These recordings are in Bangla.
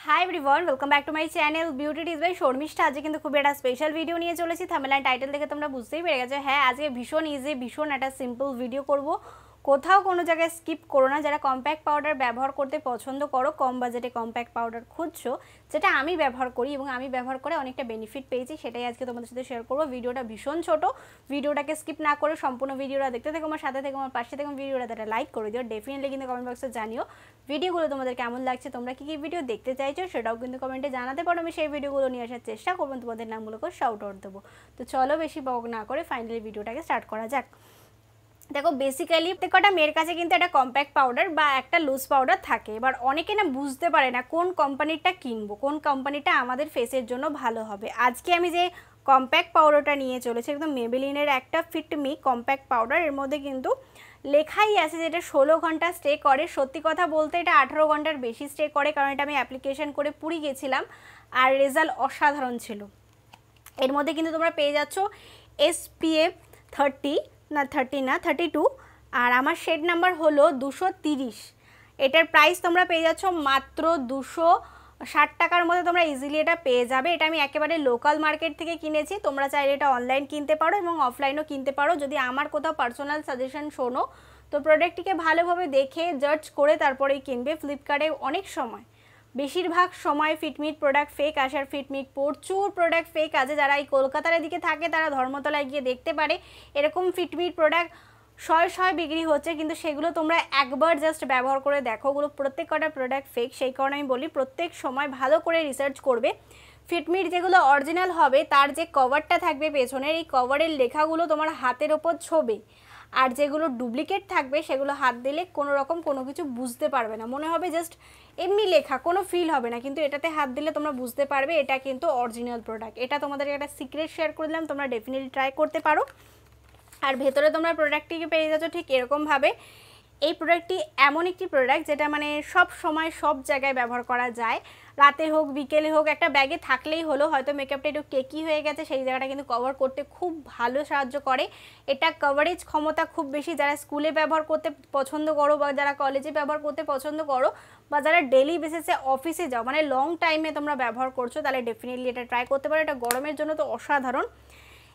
High everyone, welcome back to my channel beauty tips by Sharmistha. আজকে কিন্তু খুব একটা স্পেশাল ভিডিও নিয়ে চলেছি। থাম্বনেল এন্ড টাইটেল দেখে তোমরা বুঝতেই পেরে গেছো। হ্যাঁ, আজকে ভীষণ ইজি, ভীষণ একটা সিম্পল ভিডিও করব। কোথাও কোনো জায়গায় স্কিপ করো না। যারা কম্প্যাক্ট পাউডার ব্যবহার করতে পছন্দ করো, কম বাজেটে কম্প্যাক্ট পাউডার খুঁজছো, যেটা আমি ব্যবহার করি এবং আমি ব্যবহার করে অনেকটা বেনিফিট পেয়েছি, সেটাই আজকে তোমাদের সাথে শেয়ার করবো। ভিডিওটা ভীষণ ছোট, ভিডিওটাকে স্কিপ না করে সম্পূর্ণ ভিডিওটা দেখতে থেকো, আমার সাথে থেকে আমার পাশে থেকে ভিডিওটা একটা লাইক করে দিও। ডেফিনেটলি কিন্তু কমেন্ট বক্সে জানিও ভিডিওগুলো তোমাদের কেমন লাগছে, তোমরা কী কী ভিডিও দেখতে চাইছো সেটাও কিন্তু কমেন্টে জানাতে পারো। আমি সেই ভিডিওগুলো নিয়ে আসার চেষ্টা করবো, তোমাদের নামগুলো করে শাউট আউট দেবো। তো চলো বেশি বক না করে ফাইনালি ভিডিওটাকে স্টার্ট করা যাক। দেখো, বেসিক্যালি প্রত্যেকটা মেয়ের কাছে কিন্তু একটা কম্প্যাক্ট পাউডার বা একটা লুজ পাউডার থাকে। এবার অনেকে না বুঝতে পারে না কোন কোম্পানিটা কিনবো, কোন কোম্পানিটা আমাদের ফেসের জন্য ভালো হবে। আজকে আমি যে কম্প্যাক্ট পাউডারটা নিয়ে চলেছি, একদম মেবেলিনের একটা ফিটমি কম্প্যাক্ট পাউডার। এর মধ্যে কিন্তু লেখাই আছে যে এটা 16 ঘন্টা স্টে করে। সত্যি কথা বলতে এটা 18 ঘন্টার বেশি স্টে করে, কারণ এটা আমি অ্যাপ্লিকেশন করে পুরি গেছিলাম আর রেজাল্ট অসাধারণ ছিল। এর মধ্যে কিন্তু তোমরা পেয়ে যাচ্ছ SPF 32, আর আমার শেড নাম্বার হলো 230। এটার প্রাইস তোমরা পেয়ে যাচ্ছ মাত্র 260 টাকার মধ্যে। তোমরা ইজিলি এটা পেয়ে যাবে। এটা আমি একেবারে লোকাল মার্কেট থেকে কিনেছি। তোমরা চাইলে এটা অনলাইন কিনতে পারো এবং অফলাইনও কিনতে পারো। যদি আমার কোথাও পার্সোনাল সাজেশন শোনো, তো প্রোডাক্টটিকে ভালোভাবে দেখে জাজ করে তারপরেই কিনবে। ফ্লিপকার্টে অনেক সময়, বেশিরভাগ সময় ফিটমিট প্রোডাক্ট ফেক আসে, আর ফিটমিট প্রচুর প্রোডাক্ট ফেক আছে। যারা এই কলকাতার এদিকে থাকে তারা ধর্মতলায় গিয়ে দেখতে পারে এরকম ফিটমিট প্রোডাক্ট শয়ে বিক্রি হচ্ছে, কিন্তু সেগুলো তোমরা একবার জাস্ট ব্যবহার করে দেখো, ওগুলো প্রত্যেক কটা প্রোডাক্ট ফেক। সেই কারণে আমি বলি প্রত্যেক সময় ভালো করে রিসার্চ করবে। ফিটমিট যেগুলো অরিজিনাল হবে তার যে কভারটা থাকবে পেছনের, এই কভারের লেখাগুলো তোমার হাতের ওপর ছোবে। আর যেগুলো ডুপ্লিকেট থাকবে সেগুলো হাত দিলে কোনো রকম কোনো কিছু বুঝতে পারবে না, মনে হবে জাস্ট এমনি লেখা, কোনো ফিল হবে না। কিন্তু এটাতে হাত দিলে তোমরা বুঝতে পারবে এটা কিন্তু অরিজিনাল প্রোডাক্ট। এটা তোমাদেরকে একটা সিক্রেট শেয়ার করে দিলাম, তোমরা ডেফিনেটলি ট্রাই করতে পারো। আর ভেতরে তোমরা প্রোডাক্টটিকে পেয়ে যাচ্ছ ঠিক এরকমভাবে। এই প্রোডাক্টটি এমন একটি প্রোডাক্ট যেটা মানে সব সময় সব জায়গায় ব্যবহার করা যায়, রাতে হোক বিকেলে হোক, একটা ব্যাগে থাকলেই হলো। হয়তো মেকআপটা একটু কেকি হয়ে গেছে, সেই জায়গাটা কিন্তু কভার করতে খুব ভালো সাহায্য করে। এটা কভারেজ ক্ষমতা খুব বেশি। যারা স্কুলে ব্যবহার করতে পছন্দ করো বা যারা কলেজে ব্যবহার করতে পছন্দ করো বা যারা ডেলি বেসিসে অফিসে যাও, মানে লং টাইমে তোমরা ব্যবহার করছো, তাহলে ডেফিনেটলি এটা ট্রাই করতে পারো। এটা গরমের জন্য তো অসাধারণ।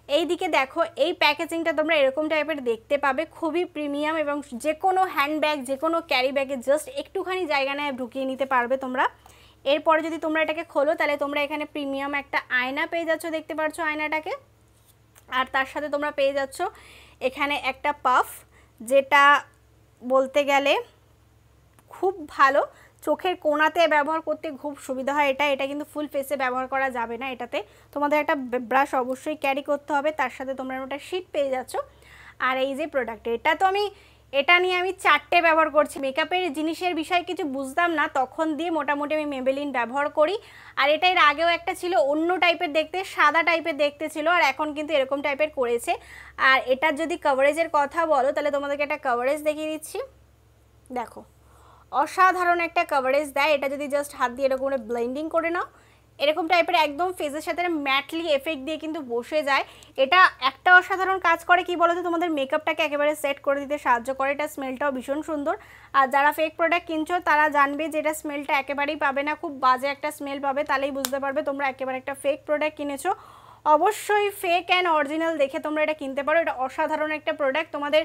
এই দিকে দেখো, এই প্যাকেজিংটা তোমরা এরকম টাইপের দেখতে পাবে, খুবই প্রিমিয়াম এবং যে কোনো হ্যান্ডব্যাগ, যে কোনো ক্যারি ব্যাগে জাস্ট একটুখানি জায়গা নেয় ঢুকিয়ে নিতে পারবে তোমরা। এরপরে যদি তোমরা এটাকে খোলো, তাহলে তোমরা এখানে প্রিমিয়াম একটা আয়না পেয়ে যাচ্ছ, দেখতে পাচ্ছ আয়নাটাকে। আর তার সাথে তোমরা পেয়ে যাচ্ছ এখানে একটা পাফ, যেটা বলতে গেলে খুব ভালো, চোখের কোণাতে ব্যবহার করতে খুব সুবিধা হয়। এটা কিন্তু ফুল ফেসে ব্যবহার করা যাবে না, এটাতে তোমাদের একটা ব্রাশ অবশ্যই ক্যারি করতে হবে। তার সাথে তোমরা ওটা শিট পেয়ে যাচ্ছ। আর এই যে প্রোডাক্ট, এটা নিয়ে আমি 4টে ব্যবহার করছি। মেকআপের জিনিসের বিষয়ে কিছু বুঝতাম না, তখন দিয়ে মোটামুটি আমি মেবেলিন ব্যবহার করি। আর এটা এর আগেও একটা ছিল অন্য টাইপের দেখতে, সাদা টাইপের দেখতে ছিল, আর এখন কিন্তু এরকম টাইপের করেছে। আর এটার যদি কভারেজের কথা বলো, তাহলে তোমাদেরকে একটা কভারেজ দেখিয়ে দিচ্ছি। দেখো, অসাধারণ একটা কভারেজ দেয়। এটা যদি জাস্ট হাত দিয়ে এরকম ব্লেন্ডিং করে নাও, এরকম টাইপের একদম ফেসের সাথে ম্যাটলি এফেক্ট দিয়ে কিন্তু বসে যায়। এটা একটা অসাধারণ কাজ করে কি বলো তো, তোমাদের মেকআপটাকে একেবারে সেট করে দিতে সাহায্য করে। এটা স্মেলটাও ভীষণ সুন্দর। আর যারা ফেক প্রোডাক্ট কিনছো তারা জানবে যে এটা স্মেলটা একেবারেই পাবে না, খুব বাজে একটা স্মেল পাবে, তাহলেই বুঝতে পারবে তোমরা একেবারে একটা ফেক প্রোডাক্ট কিনেছো। অবশ্যই ফেক অ্যান্ড অরিজিনাল দেখে তোমরা এটা কিনতে পারো। এটা অসাধারণ একটা প্রোডাক্ট। তোমাদের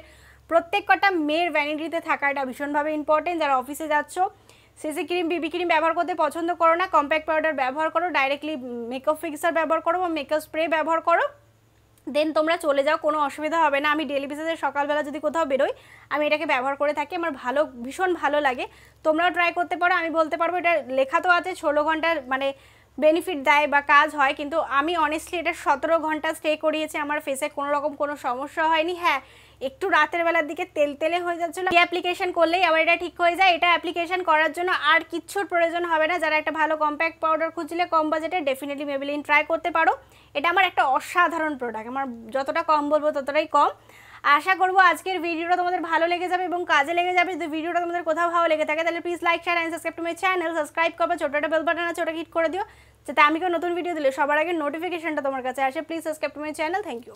প্রত্যেক কটা মেয়ের ভ্যানিটিতে থাকা এটা ভীষণভাবে ইম্পর্টেন্ট। যারা অফিসে যাচ্ছ, সিসি ক্রিম বিবি ক্রিম ব্যবহার করতে পছন্দ করো না, কম্প্যাক্ট পাউডার ব্যবহার করো, ডাইরেক্টলি মেকআপ ফিক্সার ব্যবহার করো বা মেকআপ স্প্রে ব্যবহার করো, দেন তোমরা চলে যাও, কোনো অসুবিধা হবে না। আমি ডেলি বেসিসে সকালবেলা যদি কোথাও বেরোই, আমি এটাকে ব্যবহার করে থাকি, আমার ভীষণ ভালো লাগে। তোমরাও ট্রাই করতে পারো। আমি বলতে পারবো এটা লেখা তো আছে 16 ঘন্টার মানে বেনিফিট দেয় বা কাজ হয়, কিন্তু আমি অনেস্টলি এটা 17 ঘন্টা স্টে করিয়েছি, আমার ফেসে কোনো রকম কোনো সমস্যা হয়নি। হ্যাঁ, একটু রাতের বেলার দিকে তেলে হয়ে যাচ্ছিলো, এই অ্যাপ্লিকেশন করলেই আবার এটা ঠিক হয়ে যায়। এটা অ্যাপ্লিকেশন করার জন্য আর কিচ্ছুর প্রয়োজন হবে না। যারা একটা ভালো কম্প্যাক্ট পাউডার খুঁজলে কম বাজেটে, ডেফিনেটলি মেবেলিন ট্রাই করতে পারো। এটা আমার একটা অসাধারণ প্রোডাক্ট, আমার যতটা কম বলবো ততটাই কম। আশা করবো আজকের ভিডিওটা তোমাদের ভালো লেগে যাবে এবং কাজে লেগে যাবে। যদি ভিডিওটা তোমাদের কোথাও ভালো লেগে থাকে, তাহলে please like share and subscribe to my channel. Subscribe করবে, ছোটো একটা বেল বাটন আছে, ওটা হিট করে দিও, যাতে আমি কোনো নতুন ভিডিও দিলে সবার আগে নোটিফিকেশনটা তোমার কাছে আসে। Please subscribe to my channel. Thank you.